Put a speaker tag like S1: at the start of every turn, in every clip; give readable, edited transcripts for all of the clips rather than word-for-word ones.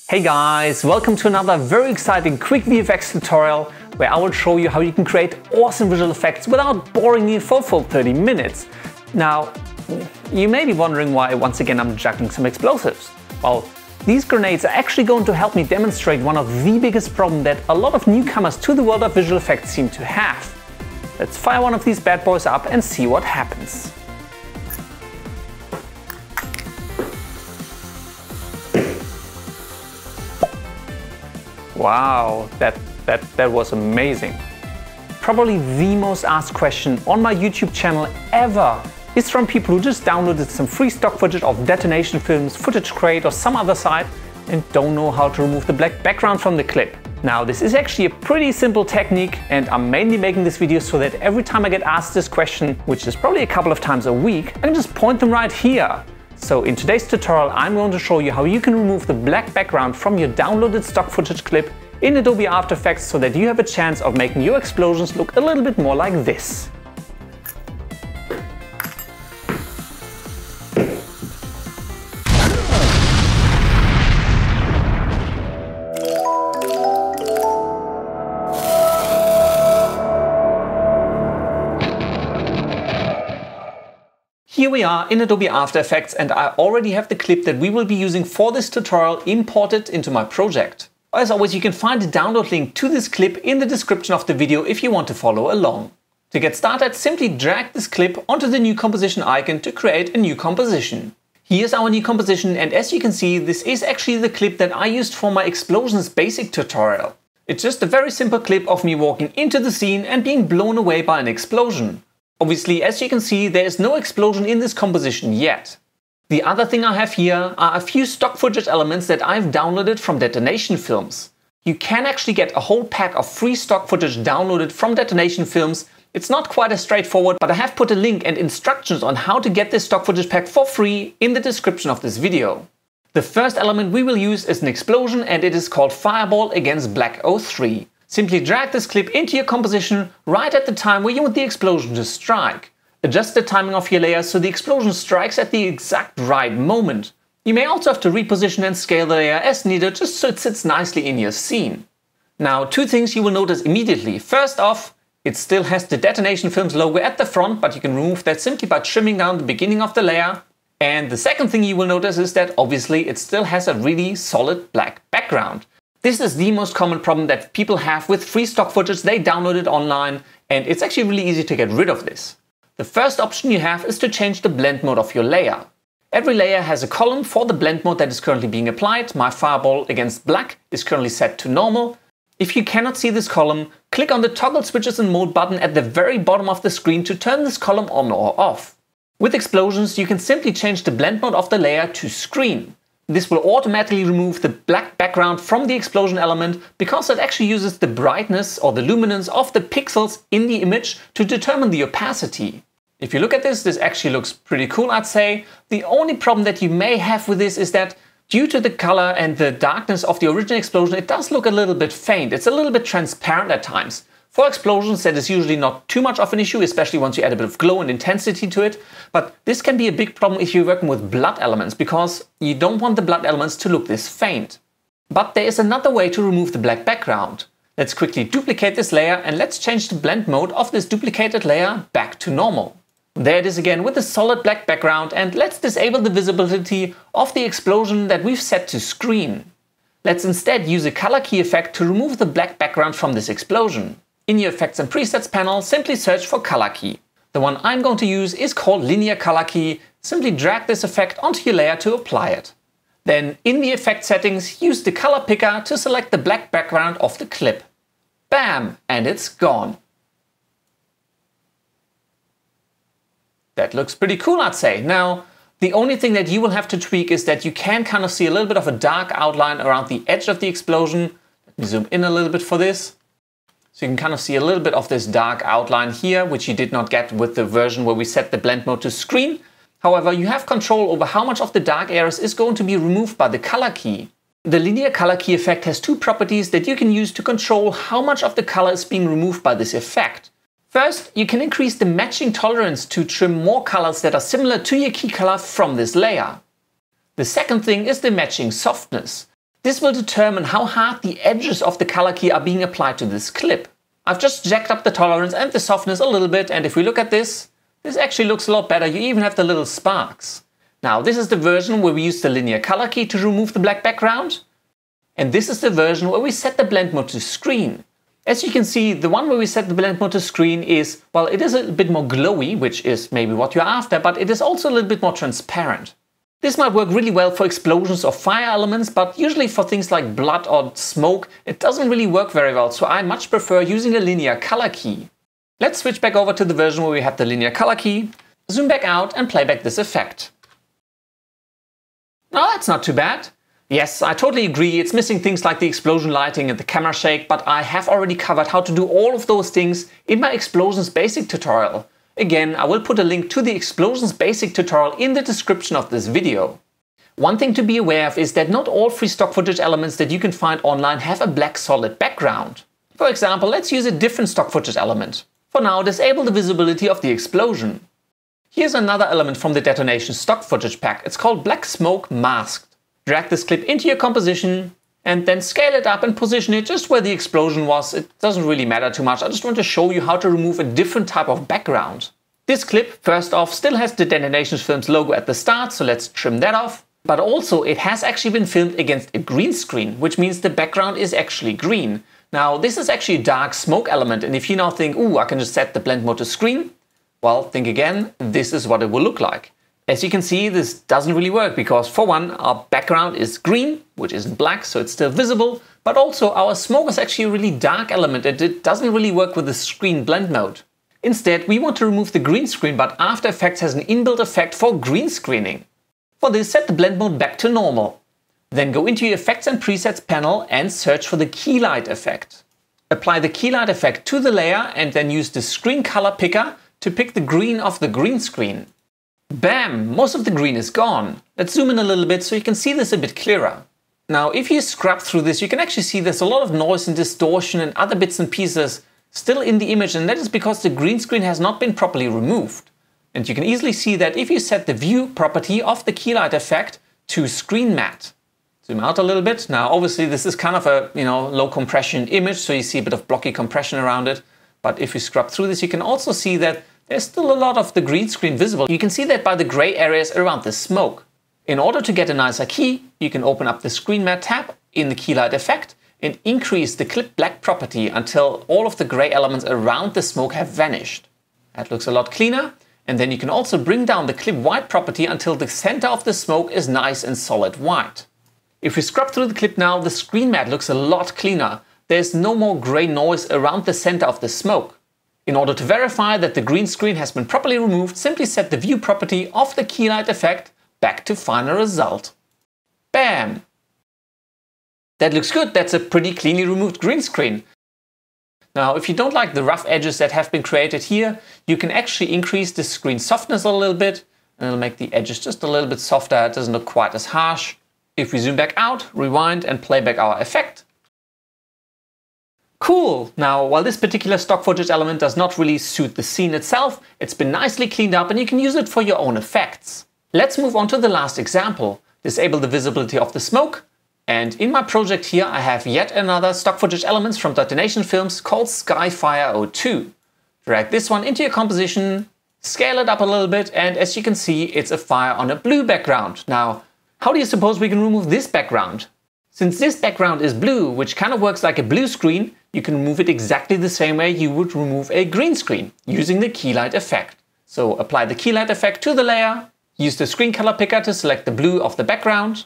S1: Hey guys, welcome to another very exciting quick VFX tutorial where I will show you how you can create awesome visual effects without boring you for full 30 minutes. Now, you may be wondering why once again I'm juggling some explosives. Well, these grenades are actually going to help me demonstrate one of the biggest problems that a lot of newcomers to the world of visual effects seem to have. Let's fire one of these bad boys up and see what happens. Wow, that was amazing. Probably the most asked question on my YouTube channel ever is from people who just downloaded some free stock footage of detonation films, Footage Crate or some other site and don't know how to remove the black background from the clip. Now this is actually a pretty simple technique and I'm mainly making this video so that every time I get asked this question, which is probably a couple of times a week, I can just point them right here. So in today's tutorial I'm going to show you how you can remove the black background from your downloaded stock footage clip in Adobe After Effects so that you have a chance of making your explosions look a little bit more like this. Here we are in Adobe After Effects and I already have the clip that we will be using for this tutorial imported into my project. As always, you can find the download link to this clip in the description of the video if you want to follow along. To get started, simply drag this clip onto the new composition icon to create a new composition. Here's our new composition and as you can see, this is actually the clip that I used for my explosions basic tutorial. It's just a very simple clip of me walking into the scene and being blown away by an explosion. Obviously, as you can see, there is no explosion in this composition yet. The other thing I have here are a few stock footage elements that I've downloaded from detonation films. You can actually get a whole pack of free stock footage downloaded from detonation films. It's not quite as straightforward, but I have put a link and instructions on how to get this stock footage pack for free in the description of this video. The first element we will use is an explosion and it is called Fireball against Black 03. Simply drag this clip into your composition right at the time where you want the explosion to strike. Adjust the timing of your layer so the explosion strikes at the exact right moment. You may also have to reposition and scale the layer as needed just so it sits nicely in your scene. Now, two things you will notice immediately. First off, it still has the detonation films logo at the front, but you can remove that simply by trimming down the beginning of the layer. And the second thing you will notice is that obviously it still has a really solid black background. This is the most common problem that people have with free stock footage they downloaded online, and it's actually really easy to get rid of this. The first option you have is to change the blend mode of your layer. Every layer has a column for the blend mode that is currently being applied. My Fireball against Black is currently set to normal. If you cannot see this column, click on the Toggle Switches and Mode button at the very bottom of the screen to turn this column on or off. With explosions, you can simply change the blend mode of the layer to Screen. This will automatically remove the black background from the explosion element because it actually uses the brightness or the luminance of the pixels in the image to determine the opacity. If you look at this, this actually looks pretty cool, I'd say. The only problem that you may have with this is that due to the color and the darkness of the original explosion, it does look a little bit faint. It's a little bit transparent at times. For explosions, that is usually not too much of an issue, especially once you add a bit of glow and intensity to it. But this can be a big problem if you're working with blood elements, because you don't want the blood elements to look this faint. But there is another way to remove the black background. Let's quickly duplicate this layer and let's change the blend mode of this duplicated layer back to normal. There it is again with a solid black background, and let's disable the visibility of the explosion that we've set to Screen. Let's instead use a color key effect to remove the black background from this explosion. In your Effects and Presets panel, simply search for Color Key. The one I'm going to use is called Linear Color Key. Simply drag this effect onto your layer to apply it. Then in the effect settings, use the color picker to select the black background of the clip. Bam! And it's gone. That looks pretty cool, I'd say. Now, the only thing that you will have to tweak is that you can kind of see a little bit of a dark outline around the edge of the explosion. Let me zoom in a little bit for this. So you can kind of see a little bit of this dark outline here, which you did not get with the version where we set the blend mode to Screen. However, you have control over how much of the dark areas is going to be removed by the color key. The linear color key effect has two properties that you can use to control how much of the color is being removed by this effect. First, you can increase the matching tolerance to trim more colors that are similar to your key color from this layer. The second thing is the matching softness. This will determine how hard the edges of the color key are being applied to this clip. I've just jacked up the tolerance and the softness a little bit, and if we look at this actually looks a lot better. You even have the little sparks. Now this is the version where we use the linear color key to remove the black background. And this is the version where we set the blend mode to screen. As you can see, the one where we set the blend mode to screen is, well, it is a bit more glowy, which is maybe what you're after, but it is also a little bit more transparent. This might work really well for explosions or fire elements, but usually for things like blood or smoke, it doesn't really work very well, so I much prefer using a linear color key. Let's switch back over to the version where we have the linear color key, zoom back out and play back this effect. Now that's not too bad. Yes, I totally agree, it's missing things like the explosion lighting and the camera shake, but I have already covered how to do all of those things in my Explosions Basic tutorial. Again, I will put a link to the Explosions Basic tutorial in the description of this video. One thing to be aware of is that not all free stock footage elements that you can find online have a black solid background. For example, let's use a different stock footage element. For now, disable the visibility of the explosion. Here's another element from the Detonation stock footage pack. It's called Black Smoke Masked. Drag this clip into your composition and then scale it up and position it just where the explosion was. It doesn't really matter too much. I just want to show you how to remove a different type of background. This clip, first off, still has the Detonation Films logo at the start, so let's trim that off. But also it has actually been filmed against a green screen, which means the background is actually green. Now this is actually a dark smoke element, and if you now think, ooh, I can just set the blend mode to screen, well, think again, this is what it will look like. As you can see, this doesn't really work because for one, our background is green, which isn't black, so it's still visible, but also our smoke is actually a really dark element and it doesn't really work with the screen blend mode. Instead, we want to remove the green screen, but After Effects has an inbuilt effect for green screening. For this, set the blend mode back to normal. Then go into your Effects and Presets panel and search for the Keylight effect. Apply the Keylight effect to the layer and then use the Screen Color Picker to pick the green of the green screen. Bam! Most of the green is gone. Let's zoom in a little bit so you can see this a bit clearer. Now, if you scrub through this, you can actually see there's a lot of noise and distortion and other bits and pieces still in the image, and that is because the green screen has not been properly removed. And you can easily see that if you set the view property of the Keylight effect to Screen Matte. Zoom out a little bit. Now, obviously, this is kind of a low compression image, so you see a bit of blocky compression around it. But if you scrub through this, you can also see that there's still a lot of the green screen visible. You can see that by the gray areas around the smoke. In order to get a nicer key, you can open up the Screen Matte tab in the Keylight effect and increase the clip black property until all of the gray elements around the smoke have vanished. That looks a lot cleaner. And then you can also bring down the clip white property until the center of the smoke is nice and solid white. If we scrub through the clip now, the Screen Matte looks a lot cleaner. There's no more gray noise around the center of the smoke. In order to verify that the green screen has been properly removed, simply set the view property of the Keylight effect back to final result. Bam! That looks good. That's a pretty cleanly removed green screen. Now, if you don't like the rough edges that have been created here, you can actually increase the screen softness a little bit, and it'll make the edges just a little bit softer. It doesn't look quite as harsh. If we zoom back out, rewind and play back our effect. Cool! Now, while this particular stock footage element does not really suit the scene itself, it's been nicely cleaned up and you can use it for your own effects. Let's move on to the last example. Disable the visibility of the smoke. And in my project here, I have yet another stock footage elements from Detonation Films called Skyfire 02. Drag this one into your composition, scale it up a little bit, and as you can see, it's a fire on a blue background. Now, how do you suppose we can remove this background? Since this background is blue, which kind of works like a blue screen, you can remove it exactly the same way you would remove a green screen, using the Keylight effect. So apply the Keylight effect to the layer, use the Screen Color Picker to select the blue of the background,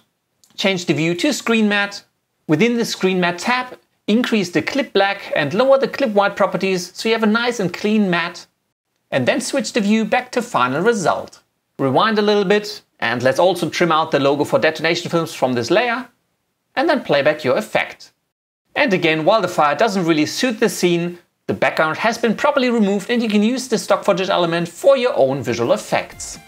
S1: change the view to Screen Matte. Within the Screen Matte tab, increase the clip black and lower the clip white properties so you have a nice and clean matte. And then switch the view back to final result. Rewind a little bit, and let's also trim out the logo for Detonation Films from this layer, and then play back your effect. And again, while the fire doesn't really suit the scene, the background has been properly removed and you can use the stock footage element for your own visual effects.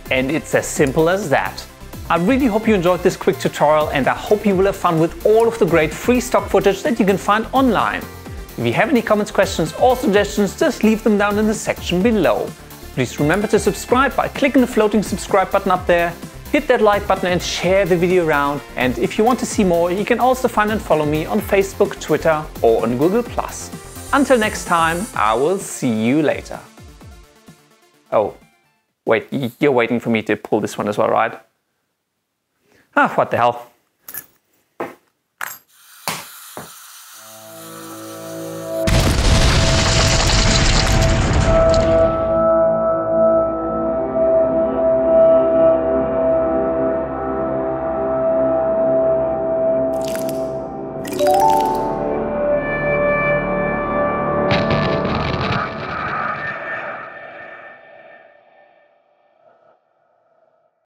S1: And it's as simple as that. I really hope you enjoyed this quick tutorial and I hope you will have fun with all of the great free stock footage that you can find online. If you have any comments, questions or suggestions, just leave them down in the section below. Please remember to subscribe by clicking the floating subscribe button up there. Hit that like button and share the video around. And if you want to see more, you can also find and follow me on Facebook, Twitter or on Google+. Until next time, I will see you later. Oh, wait, you're waiting for me to pull this one as well, right? Ah, what the hell.